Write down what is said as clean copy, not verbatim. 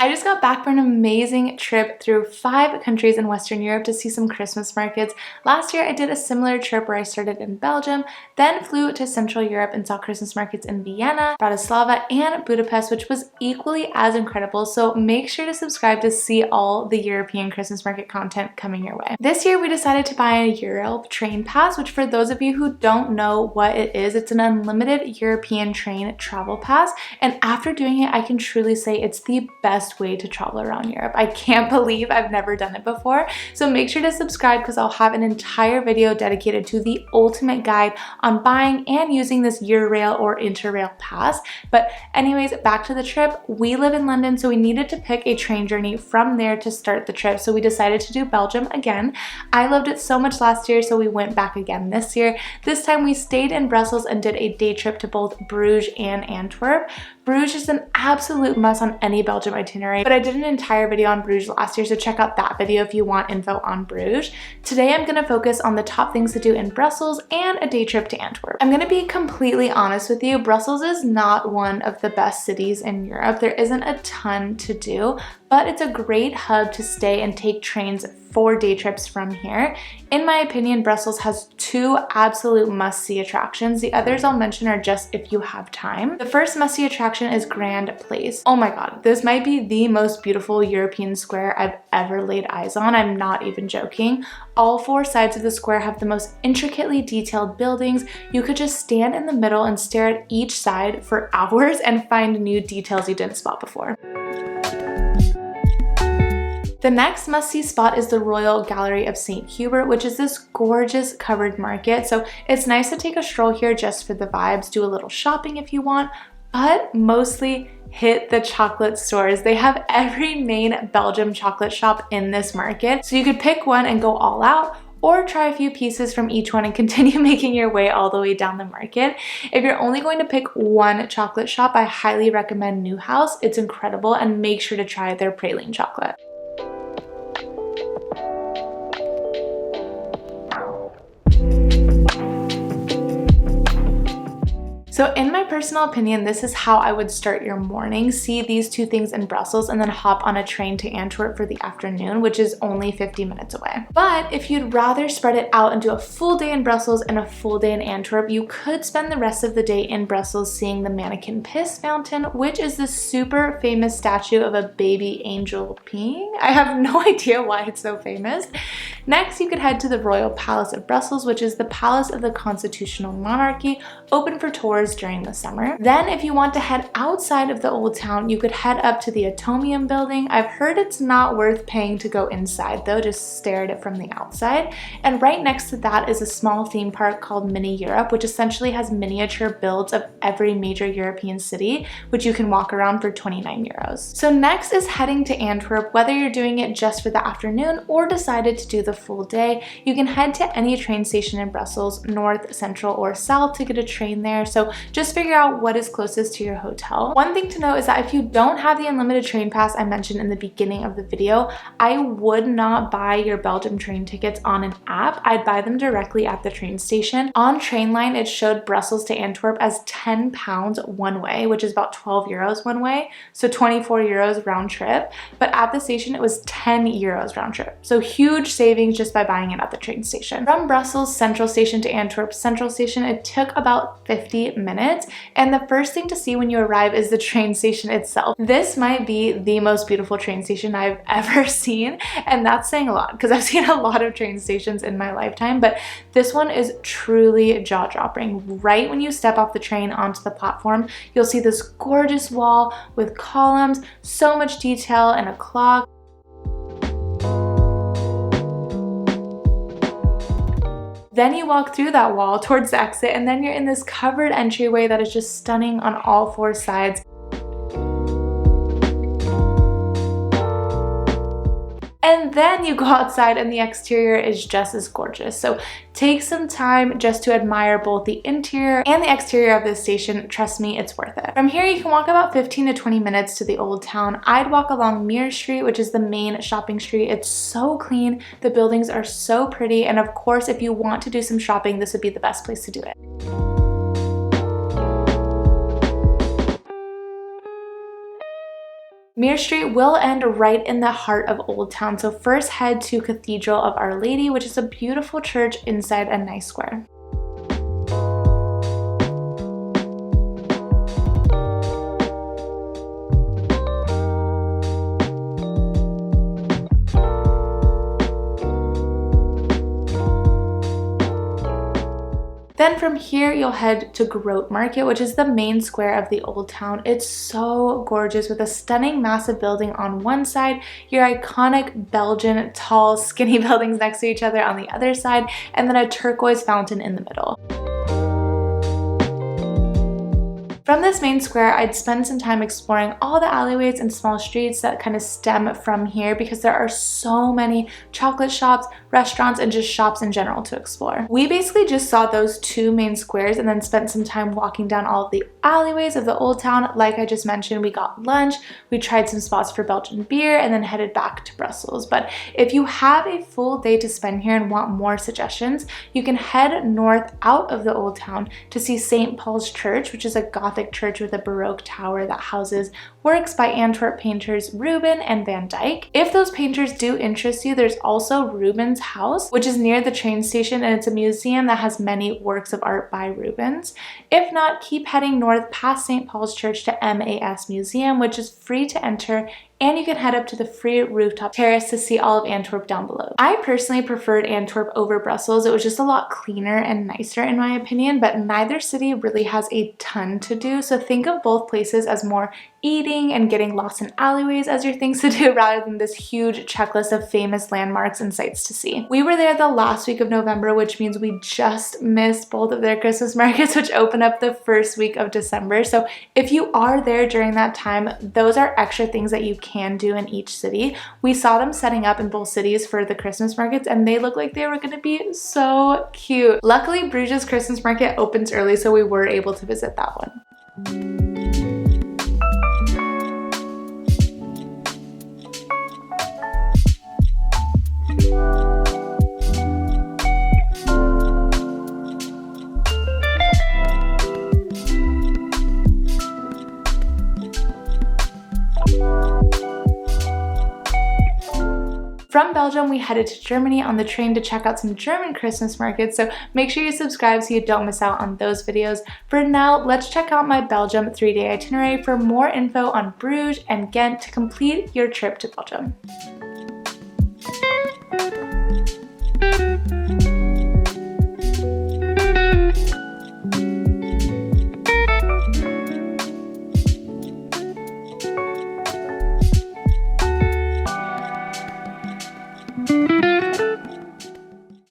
I just got back from an amazing trip through 5 countries in Western Europe to see some Christmas markets. Last year I did a similar trip where I started in Belgium, then flew to Central Europe and saw Christmas markets in Vienna, Bratislava, and Budapest, which was equally as incredible, so make sure to subscribe to see all the European Christmas market content coming your way. This year we decided to buy a Eurail train pass, which for those of you who don't know what it is, it's an unlimited European train travel pass, and after doing it I can truly say it's the best way to travel around Europe. I can't believe I've never done it before, so make sure to subscribe because I'll have an entire video dedicated to the ultimate guide on buying and using this Eurail or Interrail pass. But anyways, back to the trip. We live in London, so we needed to pick a train journey from there to start the trip, so we decided to do Belgium again. I loved it so much last year, so we went back again this year. This time we stayed in Brussels and did a day trip to both Bruges and Antwerp. Bruges is an absolute must on any Belgium itinerary, but I did an entire video on Bruges last year, so check out that video if you want info on Bruges. Today I'm going to focus on the top things to do in Brussels and a day trip to Antwerp. I'm going to be completely honest with you, Brussels is not one of the best cities in Europe. There isn't a ton to do, but it's a great hub to stay and take trains for day trips from here. In my opinion, Brussels has 2 absolute must-see attractions. The others I'll mention are just if you have time. The first must-see attraction is Grand Place. Oh my god, this might be the most beautiful European square I've ever laid eyes on. I'm not even joking. All 4 sides of the square have the most intricately detailed buildings. You could just stand in the middle and stare at each side for hours and find new details you didn't spot before. The next must-see spot is the Royal Gallery of St. Hubert, which is this gorgeous covered market. So it's nice to take a stroll here just for the vibes, do a little shopping if you want, but mostly hit the chocolate stores. They have every main Belgium chocolate shop in this market, so you could pick one and go all out, or try a few pieces from each one and continue making your way all the way down the market. If you're only going to pick one chocolate shop, I highly recommend Newhouse. It's incredible, and make sure to try their praline chocolate. So in my personal opinion, this is how I would start your morning. See these 2 things in Brussels and then hop on a train to Antwerp for the afternoon, which is only 50 minutes away. But if you'd rather spread it out and do a full day in Brussels and a full day in Antwerp, you could spend the rest of the day in Brussels seeing the Mannequin Piss Fountain, which is this super famous statue of a baby angel peeing. I have no idea why it's so famous. Next, you could head to the Royal Palace of Brussels, which is the palace of the constitutional monarchy, open for tours during the summer. Then if you want to head outside of the old town, you could head up to the Atomium building. I've heard it's not worth paying to go inside though, just stare at it from the outside. And right next to that is a small theme park called Mini Europe, which essentially has miniature builds of every major European city, which you can walk around for 29 euros. So next is heading to Antwerp. Whether you're doing it just for the afternoon or decided to do the full day, you can head to any train station in Brussels, north, central, or south to get a train there. So just figure out what is closest to your hotel. One thing to note is that if you don't have the unlimited train pass I mentioned in the beginning of the video, I would not buy your Belgium train tickets on an app. I'd buy them directly at the train station. On Trainline, it showed Brussels to Antwerp as £10 one way, which is about 12 euros one way, so 24 euros round trip. But at the station, it was 10 euros round trip. So huge savings just by buying it at the train station. From Brussels Central Station to Antwerp Central Station, it took about 50 minutes. And the first thing to see when you arrive is the train station itself. This might be the most beautiful train station I've ever seen, and that's saying a lot because I've seen a lot of train stations in my lifetime, but this one is truly jaw-dropping. Right when you step off the train onto the platform, you'll see this gorgeous wall with columns, so much detail, and a clock. Then you walk through that wall towards the exit, and then you're in this covered entryway that is just stunning on all 4 sides. And then you go outside and the exterior is just as gorgeous. So take some time just to admire both the interior and the exterior of this station. Trust me, it's worth it. From here, you can walk about 15 to 20 minutes to the old town. I'd walk along Meer Street, which is the main shopping street. It's so clean. The buildings are so pretty. And of course, if you want to do some shopping, this would be the best place to do it. Mere Street will end right in the heart of Old Town, so first head to Cathedral of Our Lady, which is a beautiful church inside a nice square. Then from here, you'll head to Grote Market, which is the main square of the Old Town. It's so gorgeous with a stunning massive building on one side, your iconic Belgian tall skinny buildings next to each other on the other side, and then a turquoise fountain in the middle. From this main square, I'd spend some time exploring all the alleyways and small streets that kind of stem from here because there are so many chocolate shops, restaurants, and just shops in general to explore. We basically just saw those two main squares and then spent some time walking down all of the alleyways of the Old Town. Like I just mentioned, we got lunch, we tried some spots for Belgian beer, and then headed back to Brussels. But if you have a full day to spend here and want more suggestions, you can head north out of the Old Town to see St. Paul's Church, which is a Gothic church with a Baroque tower that houses works by Antwerp painters Rubens and Van Dyck. If those painters do interest you, there's also Rubens' house, which is near the train station, and it's a museum that has many works of art by Rubens. If not, keep heading north past St. Paul's Church to MAS Museum, which is free to enter, and you can head up to the free rooftop terrace to see all of Antwerp down below. I personally preferred Antwerp over Brussels. It was just a lot cleaner and nicer in my opinion, but neither city really has a ton to do, so think of both places as more eating and getting lost in alleyways as your things to do rather than this huge checklist of famous landmarks and sights to see. We were there the last week of November, which means we just missed both of their Christmas markets, which open up the first week of December. So if you are there during that time, those are extra things that you can do in each city. We saw them setting up in both cities for the Christmas markets, and they looked like they were going to be so cute. Luckily, Bruges Christmas market opens early, so we were able to visit that one. From Belgium, we headed to Germany on the train to check out some German Christmas markets, so make sure you subscribe so you don't miss out on those videos. For now, let's check out my Belgium 3-day itinerary for more info on Bruges and Ghent to complete your trip to Belgium.